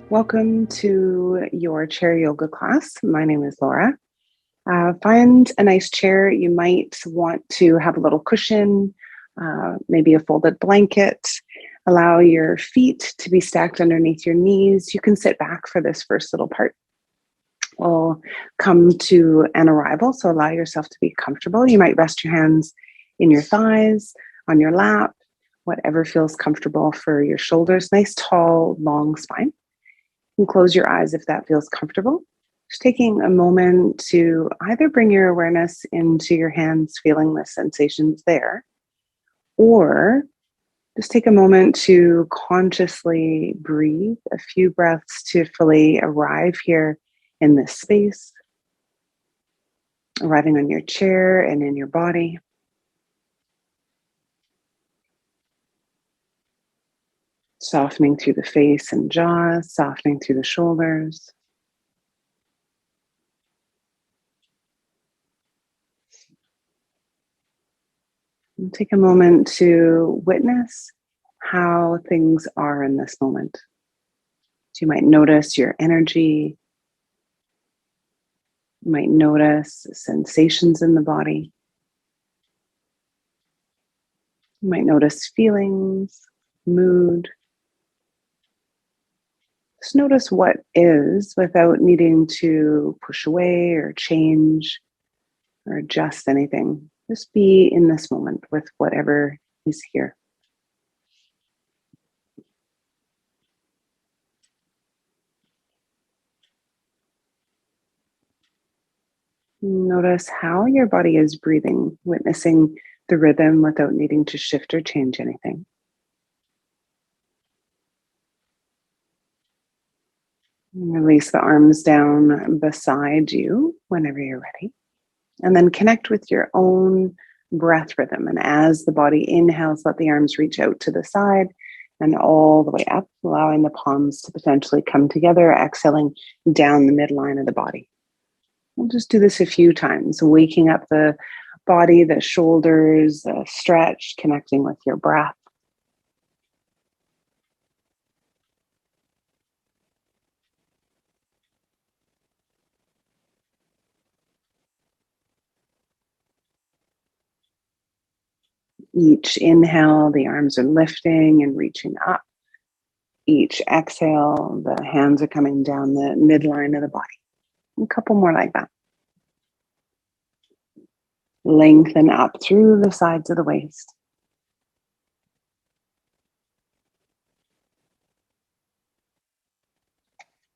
Welcome to your chair yoga class. My name is Laura. Find a nice chair. You might want to have a little cushion, maybe a folded blanket. Allow your feet to be stacked underneath your knees. You can sit back for this first little part. We'll come to an arrival, so allow yourself to be comfortable. You might rest your hands in your thighs, on your lap, whatever feels comfortable for your shoulders. Nice, tall, long spine. You can close your eyes if that feels comfortable. Just taking a moment to either bring your awareness into your hands, feeling the sensations there, or just take a moment to consciously breathe a few breaths to fully arrive here in this space, arriving on your chair and in your body. Softening through the face and jaw, softening through the shoulders. And take a moment to witness how things are in this moment. So you might notice your energy. You might notice sensations in the body. You might notice feelings, mood. Just notice what is without needing to push away or change or adjust anything. Just be in this moment with whatever is here. Notice how your body is breathing, witnessing the rhythm without needing to shift or change anything. Release the arms down beside you whenever you're ready. And then connect with your own breath rhythm. And as the body inhales, let the arms reach out to the side and all the way up, allowing the palms to potentially come together, exhaling down the midline of the body. We'll just do this a few times, waking up the body, the shoulders, stretch, connecting with your breath. Each inhale, the arms are lifting and reaching up. Each exhale, the hands are coming down the midline of the body. A couple more like that. Lengthen up through the sides of the waist.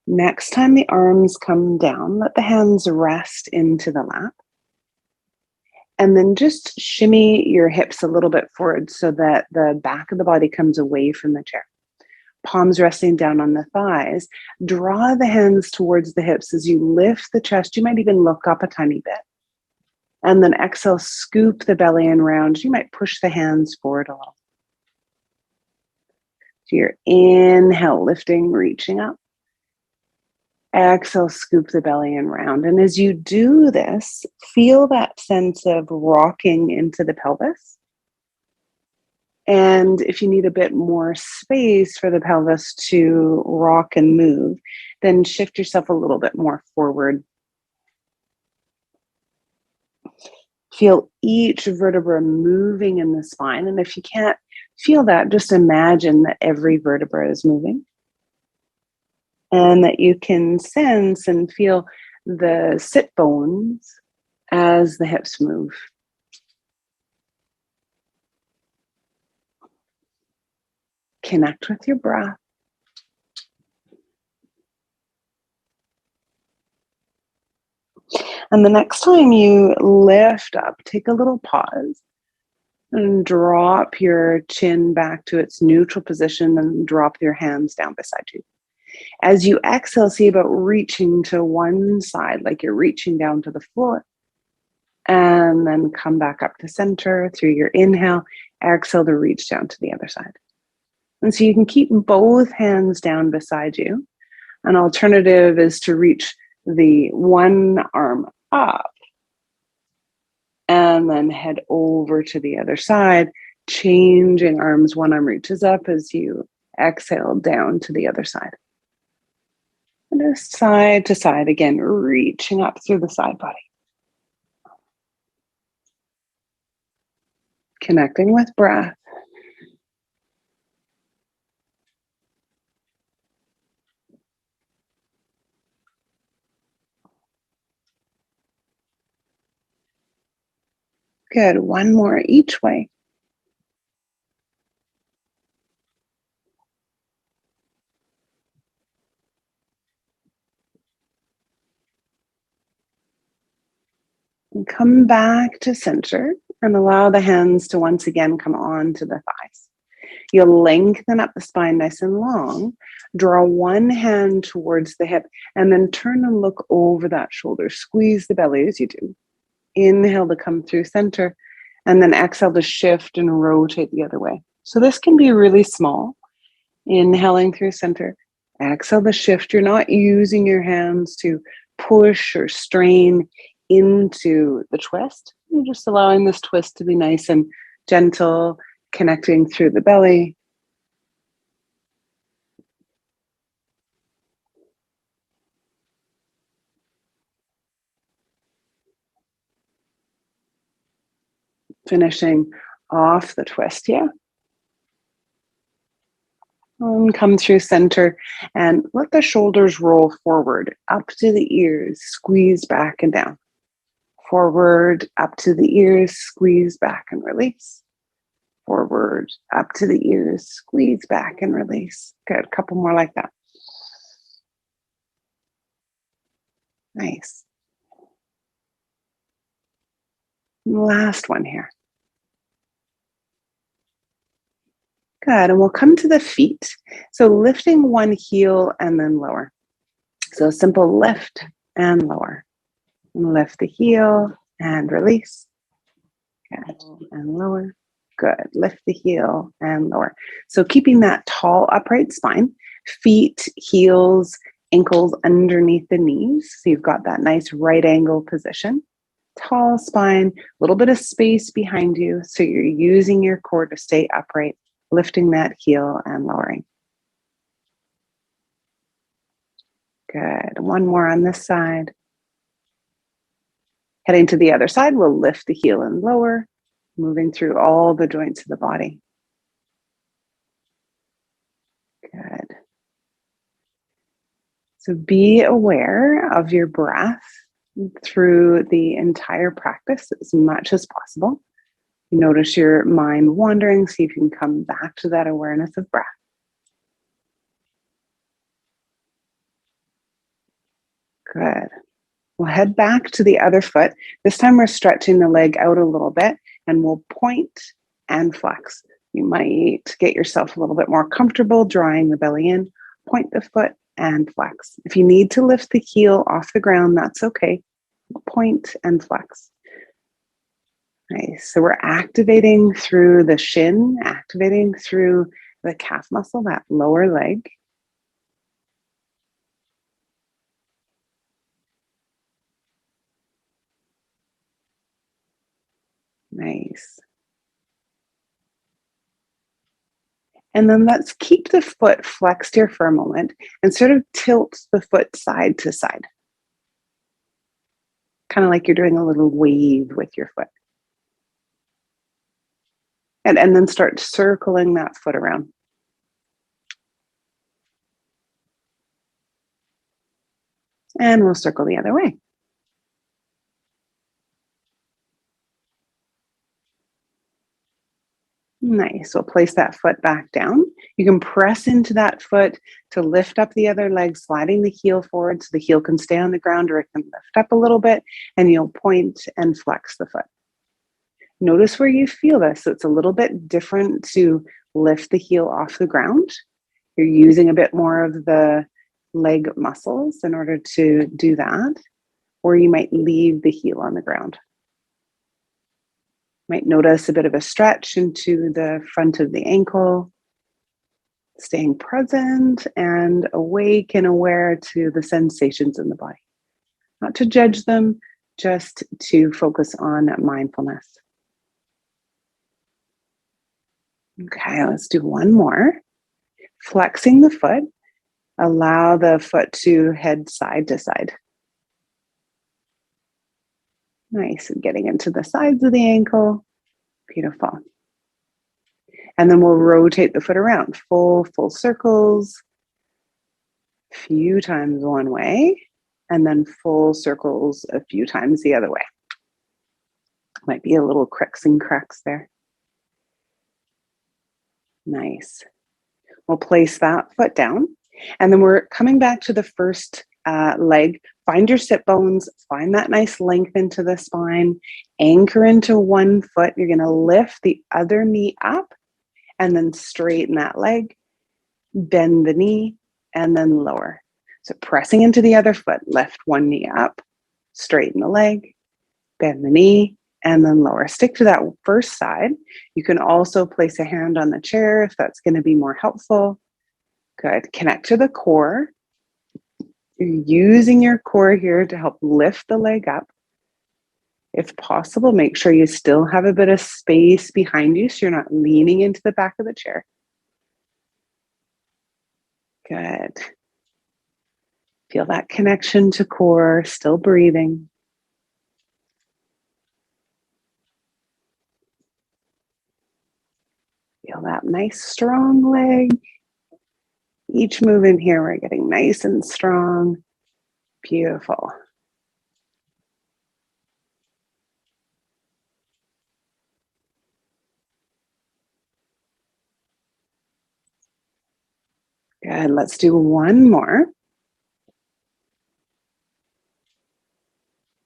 Next time the arms come down, let the hands rest into the lap. And then just shimmy your hips a little bit forward so that the back of the body comes away from the chair. Palms resting down on the thighs. Draw the hands towards the hips as you lift the chest. You might even look up a tiny bit. And then exhale, scoop the belly in round. You might push the hands forward a little. So your inhale, lifting, reaching up. Exhale, scoop the belly in round. And as you do this, feel that sense of rocking into the pelvis. And if you need a bit more space for the pelvis to rock and move, then shift yourself a little bit more forward. Feel each vertebra moving in the spine. And if you can't feel that, just imagine that every vertebra is moving and that you can sense and feel the sit bones as the hips move. Connect with your breath. And the next time you lift up, take a little pause and drop your chin back to its neutral position and drop your hands down beside you. As you exhale, see about reaching to one side, like you're reaching down to the floor. And then come back up to center through your inhale. Exhale to reach down to the other side. And so you can keep both hands down beside you. An alternative is to reach the one arm up and then head over to the other side, changing arms. One arm reaches up as you exhale down to the other side. And just side to side again, reaching up through the side body. Connecting with breath. Good. One more each way. And come back to center and allow the hands to once again come on to the thighs. You'll lengthen up the spine nice and long. Draw one hand towards the hip and then turn and look over that shoulder. Squeeze the belly as you do. Inhale to come through center and then exhale to shift and rotate the other way. So this can be really small. Inhaling through center. Exhale to shift. You're not using your hands to push or strain into the twist. You're just allowing this twist to be nice and gentle, connecting through the belly. Finishing off the twist, yeah. And come through center and let the shoulders roll forward, up to the ears, squeeze back and down. Forward, up to the ears, squeeze back and release. Forward, up to the ears, squeeze back and release. Good, a couple more like that. Nice. Last one here. Good, and we'll come to the feet. So lifting one heel and then lower. So simple lift and lower. And lift the heel and release. Good, and lower. Good, lift the heel and lower. So keeping that tall, upright spine, feet, heels, ankles underneath the knees. So you've got that nice right angle position. Tall spine, a little bit of space behind you. So you're using your core to stay upright, lifting that heel and lowering. Good. One more on this side. Heading to the other side, we'll lift the heel and lower, moving through all the joints of the body. Good. So be aware of your breath through the entire practice as much as possible. Notice your mind wandering, see if you can come back to that awareness of breath. Good. We'll head back to the other foot. This time we're stretching the leg out a little bit and we'll point and flex. You might get yourself a little bit more comfortable drawing the belly in, point the foot and flex. If you need to lift the heel off the ground, that's okay. Point and flex. Nice. So we're activating through the shin, activating through the calf muscle, that lower leg. Nice. And then let's keep the foot flexed here for a moment and sort of tilt the foot side to side. Kind of like you're doing a little wave with your foot. And then start circling that foot around. And we'll circle the other way. Nice. We'll place that foot back down. You can press into that foot to lift up the other leg, sliding the heel forward so the heel can stay on the ground or it can lift up a little bit, and you'll point and flex the foot. Notice where you feel this. So it's a little bit different to lift the heel off the ground. You're using a bit more of the leg muscles in order to do that, or you might leave the heel on the ground. Might notice a bit of a stretch into the front of the ankle, staying present and awake and aware to the sensations in the body. Not to judge them, just to focus on mindfulness. Okay, let's do one more. Flexing the foot. Allow the foot to head side to side. Nice, and getting into the sides of the ankle. Beautiful. And then we'll rotate the foot around, full circles, few times one way, and then full circles a few times the other way. Might be a little cricks and cracks there. Nice. We'll place that foot down, and then we're coming back to the first leg. Find your sit bones, find that nice length into the spine, anchor into one foot. You're going to lift the other knee up and then straighten that leg, bend the knee, and then lower. So pressing into the other foot, lift one knee up, straighten the leg, bend the knee, and then lower. Stick to that first side. You can also place a hand on the chair if that's going to be more helpful. Good. Connect to the core. You're using your core here to help lift the leg up. If possible, make sure you still have a bit of space behind you so you're not leaning into the back of the chair. Good. Feel that connection to core, still breathing. Feel that nice strong leg. Each move in here, we're getting nice and strong. Beautiful. Good. Let's do one more.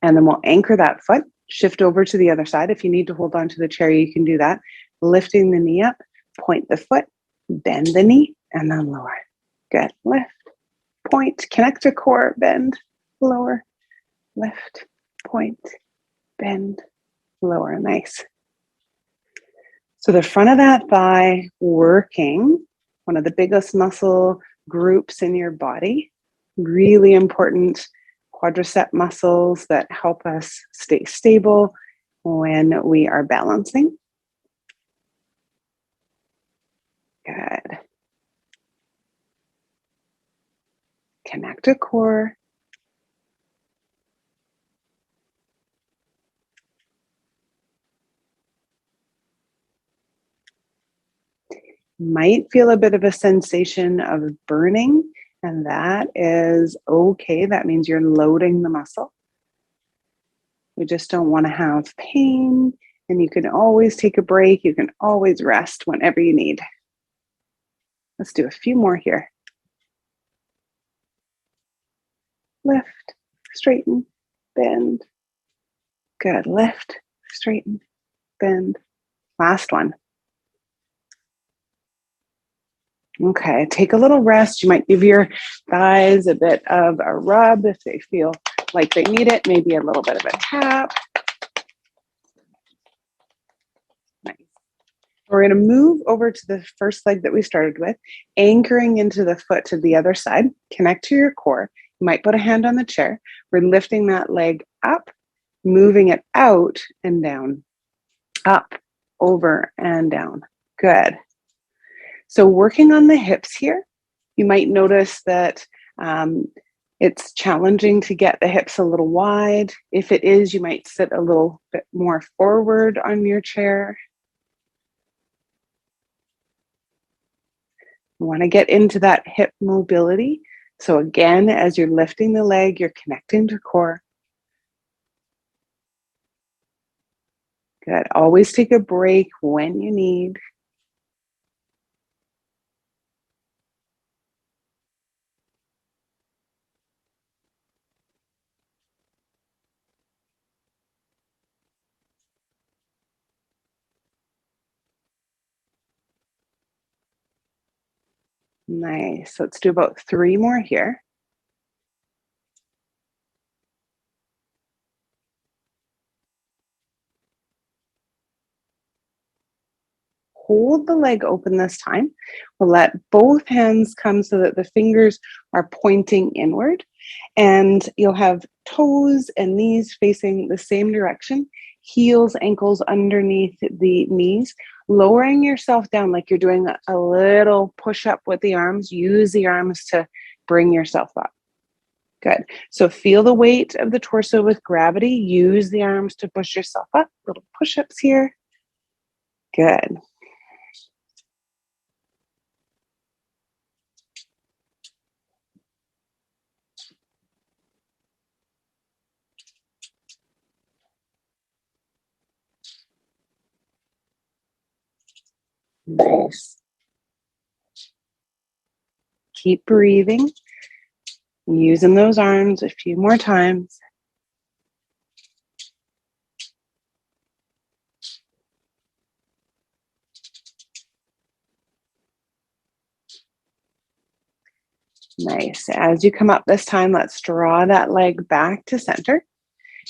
And then we'll anchor that foot, shift over to the other side. If you need to hold on to the chair, you can do that. Lifting the knee up, point the foot, bend the knee, and then lower. Good. Lift, point, connect to core, bend, lower, lift, point, bend, lower. Nice. So the front of that thigh working, one of the biggest muscle groups in your body, really important quadricep muscles that help us stay stable when we are balancing. Good. Connect to core. Might feel a bit of a sensation of burning, and that is okay. That means you're loading the muscle. We just don't want to have pain, and you can always take a break. You can always rest whenever you need. Let's do a few more here. Lift, straighten, bend. Good. Lift, straighten, bend. Last one. Okay, take a little rest. You might give your thighs a bit of a rub if they feel like they need it, maybe a little bit of a tap. Nice. We're going to move over to the first leg that we started with, anchoring into the foot to the other side. Connect to your core. You might put a hand on the chair. We're lifting that leg up, moving it out and down, up, over, and down. Good. So working on the hips here, you might notice that it's challenging to get the hips a little wide. If it is, you might sit a little bit more forward on your chair. You want to get into that hip mobility. So again, as you're lifting the leg, you're connecting to core. Good. Always take a break when you need. Nice. Let's do about 3 more here. Hold the leg open this time. We'll let both hands come so that the fingers are pointing inward, and you'll have toes and knees facing the same direction, heels, ankles underneath the knees, lowering yourself down like you're doing a little push up with the arms. Use the arms to Bring yourself up. Good. So feel the weight of the torso with gravity. Use the arms to push yourself up. Little push-ups here. Good. Nice. Keep breathing. Using those arms a few more times. Nice. As you come up this time, let's draw that leg back to center.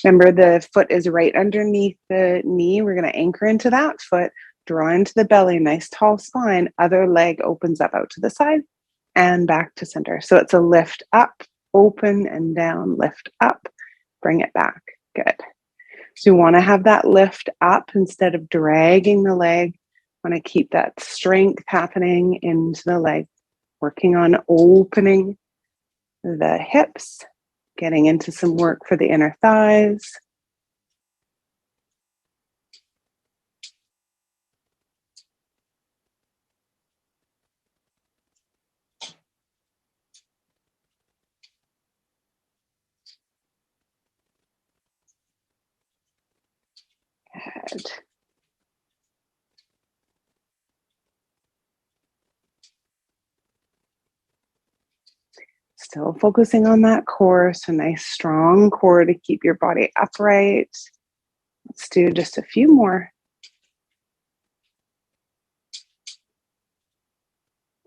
Remember, the foot is right underneath the knee. We're going to anchor into that foot, draw into the belly, nice tall spine. Other leg opens up out to the side and back to center. So it's a lift up, open and down, lift up, bring it back. Good. So you want to have that lift up instead of dragging the leg. Want to keep that strength happening into the leg, working on opening the hips, getting into some work for the inner thighs. Good. Still focusing on that core, so nice strong core to keep your body upright. Let's do just a few more.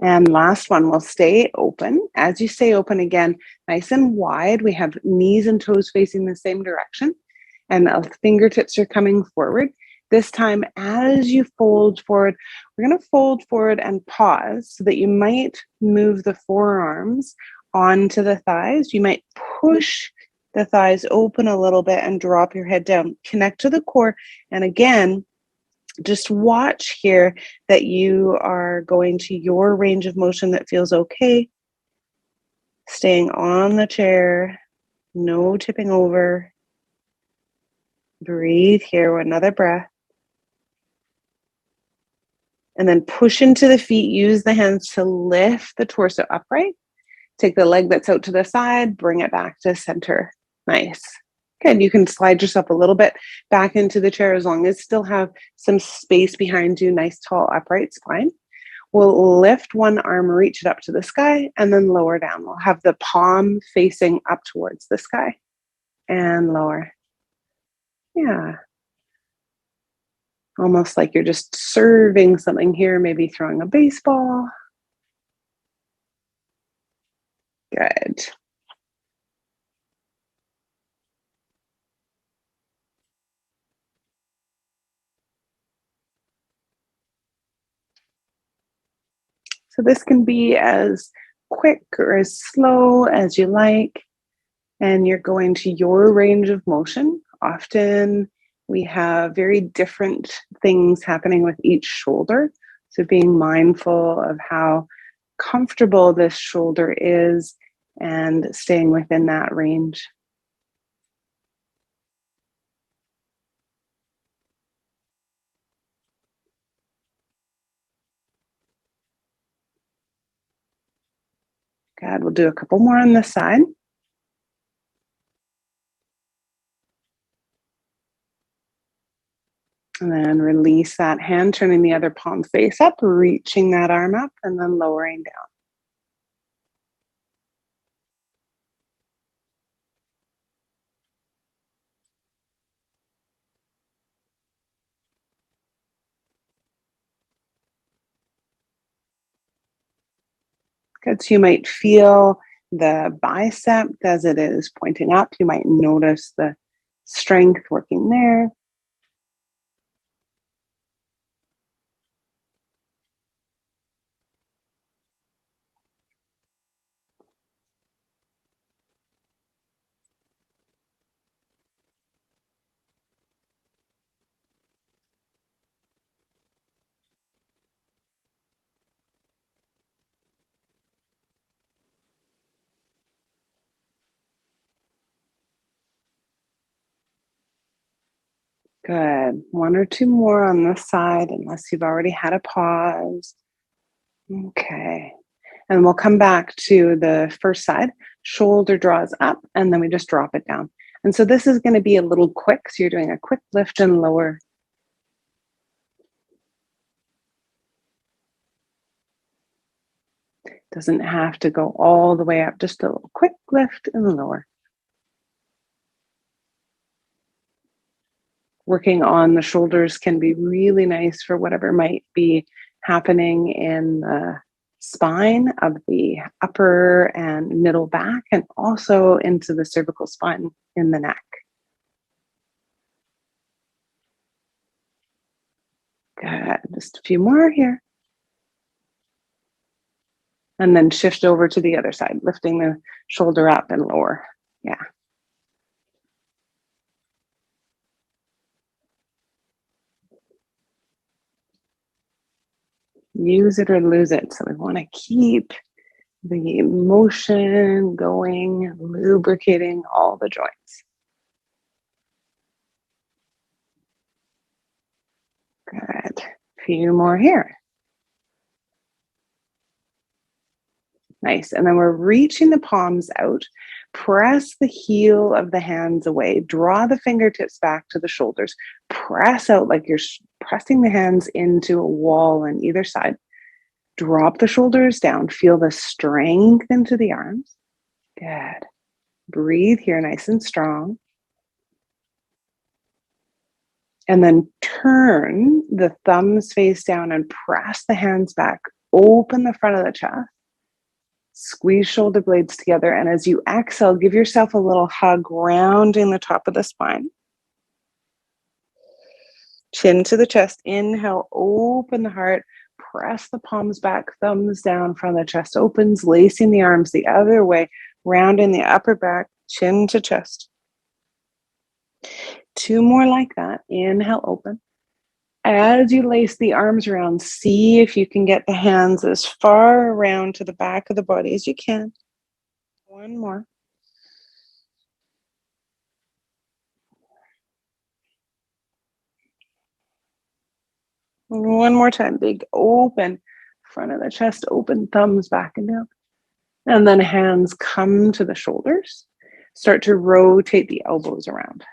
And last one, we'll stay open. As you stay open again, nice and wide, we have knees and toes facing the same direction, and the fingertips are coming forward. This time, as you fold forward, we're going to fold forward and pause so that you might move the forearms onto the thighs. You might push the thighs open a little bit and drop your head down. Connect to the core. And again, just watch here that you are going to your range of motion that feels okay. Staying on the chair, no tipping over. Breathe here, another breath. And then push into the feet. Use the hands to lift the torso upright. Take the leg that's out to the side, bring it back to center. Nice. Good. You can slide yourself a little bit back into the chair as long as still have some space behind you. Nice, tall, upright spine. We'll lift one arm, reach it up to the sky, and then lower down. We'll have the palm facing up towards the sky and lower. Yeah. Almost like you're just serving something here, maybe throwing a baseball. Good. So this can be as quick or as slow as you like, and you're going to your range of motion. Often we have very different things happening with each shoulder. So being mindful of how comfortable this shoulder is and staying within that range. Good. We'll do a couple more on this side. And then release that hand, turning the other palm face up, reaching that arm up, and then lowering down. Good. So you might feel the bicep as it is pointing up. You might notice the strength working there. Good. One or two more on this side, unless you've already had a pause. Okay. And we'll come back to the first side. Shoulder draws up, and then we just drop it down. And so this is going to be a little quick. So you're doing a quick lift and lower. Doesn't have to go all the way up, just a little quick lift and lower. Working on the shoulders can be really nice for whatever might be happening in the spine of the upper and middle back, and also into the cervical spine in the neck. Good. Just a few more here. And then shift over to the other side, lifting the shoulder up and lower. Yeah. Use it or lose it. So we want to keep the motion going, lubricating all the joints. Good. A few more here. Nice. And then we're reaching the palms out. Press the heel of the hands away. Draw the fingertips back to the shoulders. Press out like you're pressing the hands into a wall on either side. Drop the shoulders down. Feel the strength into the arms. Good. Breathe here nice and strong. And then turn the thumbs face down and press the hands back. Open the front of the chest. Squeeze shoulder blades together. And as you exhale, give yourself a little hug, rounding the top of the spine. Chin to the chest. Inhale, open the heart. Press the palms back, thumbs down, front of the chest opens, lacing the arms the other way, rounding the upper back, chin to chest. Two more like that. Inhale, open. As you lace the arms around, see if you can get the hands as far around to the back of the body as you can. One more. One more time. Big open. Front of the chest open, thumbs back and down. And then hands come to the shoulders. Start to rotate the elbows around.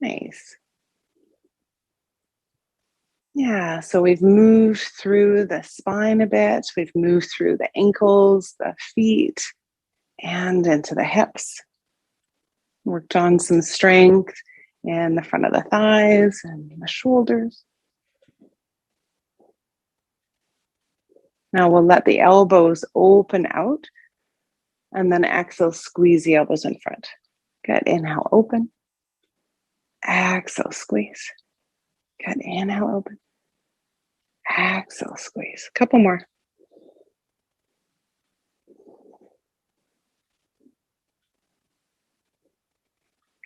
Nice. Yeah, so we've moved through the spine a bit. We've moved through the ankles, the feet, and into the hips. Worked on some strength in the front of the thighs and the shoulders. Now we'll let the elbows open out, and then exhale, squeeze the elbows in front. Good. Inhale, open. Exhale, squeeze. Good. Inhale, open. Exhale, squeeze. A couple more.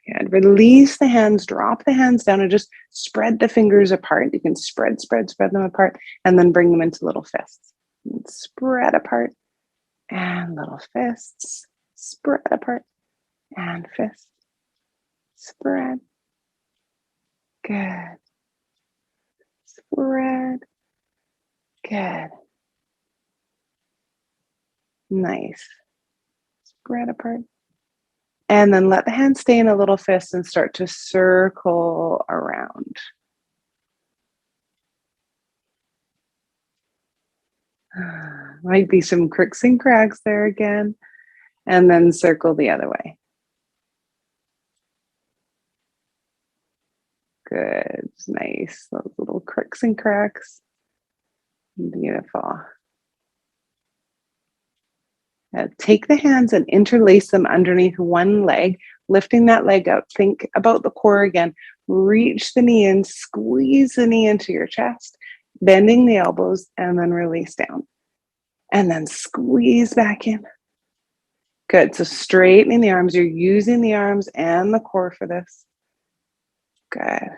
Good. Release the hands, drop the hands down, and just spread the fingers apart. You can spread them apart, and then bring them into little fists. And spread apart, and little fists. Spread apart, and fists. Spread. Good. Spread. Good. Nice. Spread apart. And then let the hands stay in a little fist and start to circle around. Might be some cricks and cracks there again. And then circle the other way. Good. Nice. Those little cricks and cracks. Beautiful. Take the hands and interlace them underneath one leg, lifting that leg up. Think about the core again. Reach the knee in, squeeze the knee into your chest, bending the elbows, and then release down. And then squeeze back in. Good. So straightening the arms. You're using the arms and the core for this. Good.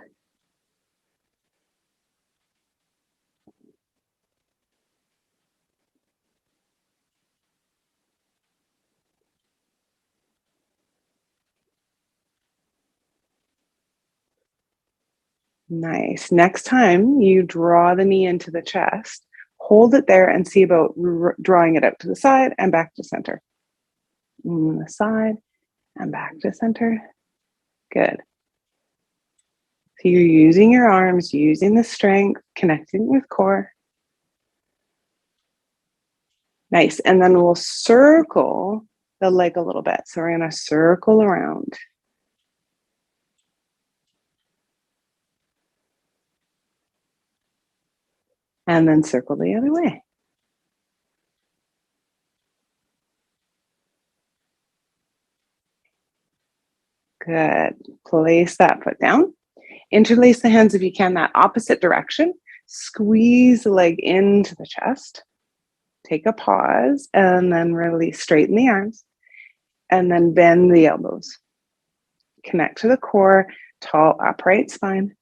Nice. Next time you draw the knee into the chest, hold it there and see about drawing it out to the side and back to center. The side and back to center. Good. So you're using your arms, using the strength, connecting with core. Nice. And then we'll circle the leg a little bit. So we're going to circle around. And then circle the other way. Good. Place that foot down. Interlace the hands if you can, that opposite direction. Squeeze the leg into the chest. Take a pause and then release. Straighten the arms. And then bend the elbows. Connect to the core, tall, upright spine.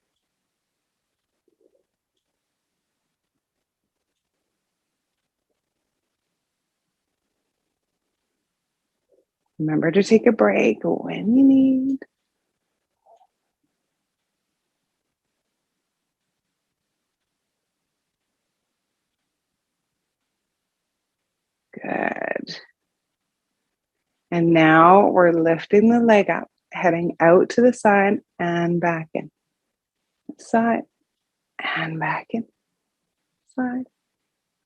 Remember to take a break when you need. Good. And now we're lifting the leg up, heading out to the side and back in. Side and back in. Side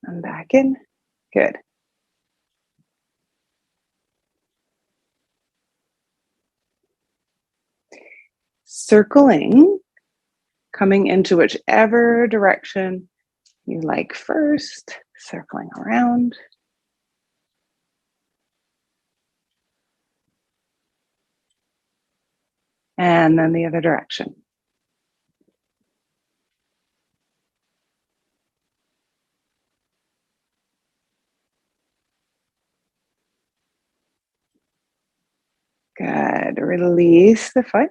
and back in. Good. Circling, coming into whichever direction you like first, circling around. And then the other direction. Good. Release the foot.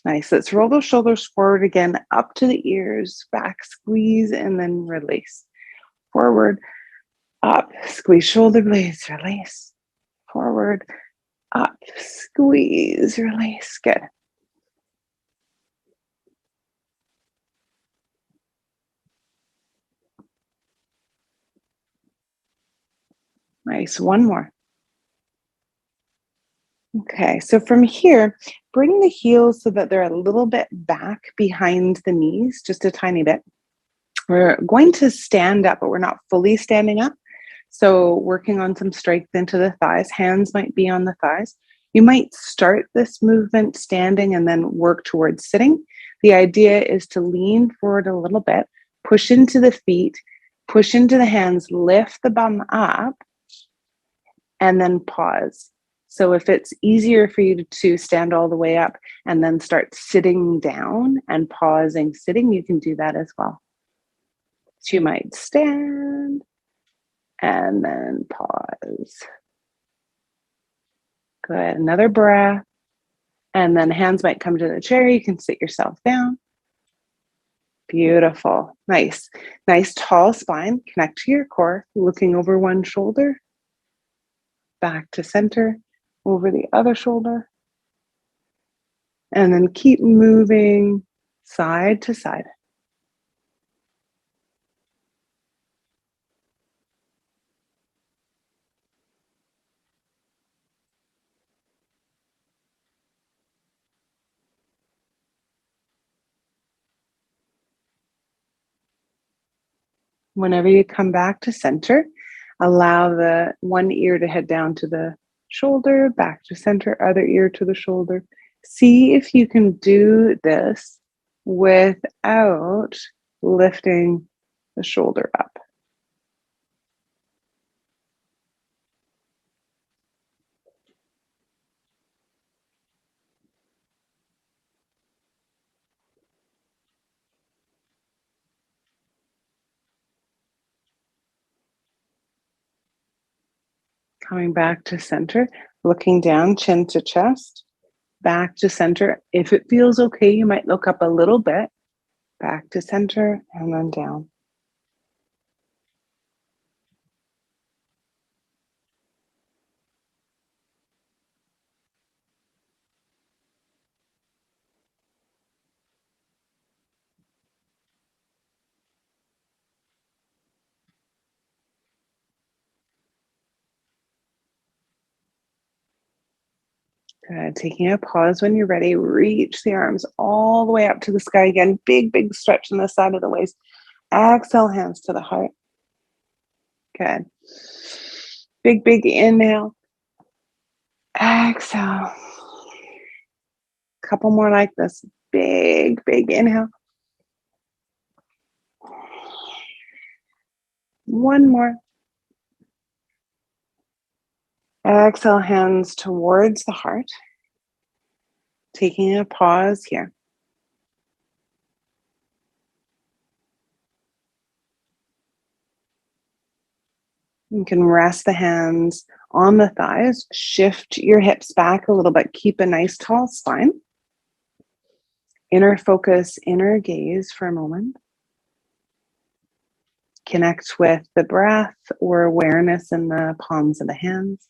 Nice. Let's roll those shoulders forward again, up to the ears, back, squeeze, and then release. Forward, up, squeeze shoulder blades, release. Forward, up, squeeze, release. Good. Nice. One more. Okay, so from here, bring the heels so that they're a little bit back behind the knees, just a tiny bit. We're going to stand up, but we're not fully standing up. So working on some strength into the thighs, hands might be on the thighs. You might start this movement standing and then work towards sitting. The idea is to lean forward a little bit, push into the feet, push into the hands, lift the bum up, and then pause. So if it's easier for you to stand all the way up and then start sitting down and pausing, sitting, you can do that as well. So you might stand and then pause. Good. Another breath. And then hands might come to the chair. You can sit yourself down. Beautiful. Nice. Nice tall spine. Connect to your core, looking over one shoulder, back to center, over the other shoulder. And then keep moving side to side. Whenever you come back to center, allow the one ear to head down to the shoulder, back to center, other ear to the shoulder. See if you can do this without lifting the shoulder up. Coming back to center, looking down, chin to chest, back to center. If it feels okay, you might look up a little bit, back to center, and then down. Good. Taking a pause when you're ready, reach the arms all the way up to the sky again. Big, big stretch on the side of the waist. Exhale, hands to the heart. Good. Big, big inhale. Exhale. Couple more like this. Big, big inhale. One more. Exhale, hands towards the heart. Taking a pause here. You can rest the hands on the thighs. Shift your hips back a little bit. Keep a nice tall spine. Inner focus, inner gaze for a moment. Connect with the breath or awareness in the palms of the hands.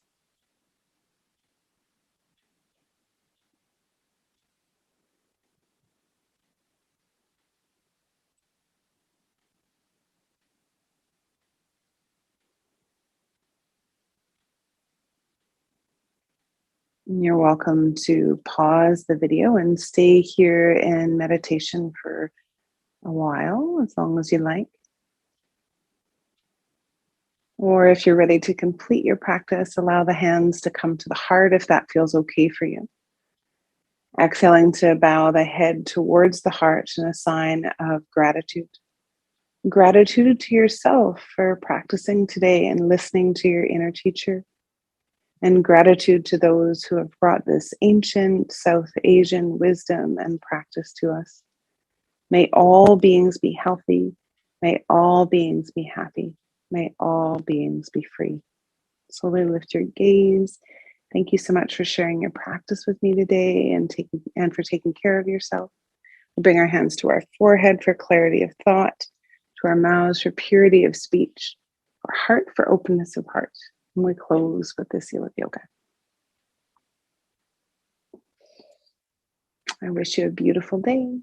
You're welcome to pause the video and stay here in meditation for a while, as long as you like. Or if you're ready to complete your practice, allow the hands to come to the heart if that feels okay for you. Exhaling to bow the head towards the heart in a sign of gratitude. Gratitude to yourself for practicing today and listening to your inner teacher. And gratitude to those who have brought this ancient South Asian wisdom and practice to us. May all beings be healthy. May all beings be happy. May all beings be free. Slowly lift your gaze. Thank you so much for sharing your practice with me today and for taking care of yourself. We'll bring our hands to our forehead for clarity of thought, to our mouths for purity of speech, our heart for openness of heart. And we close with the seal of yoga. I wish you a beautiful day.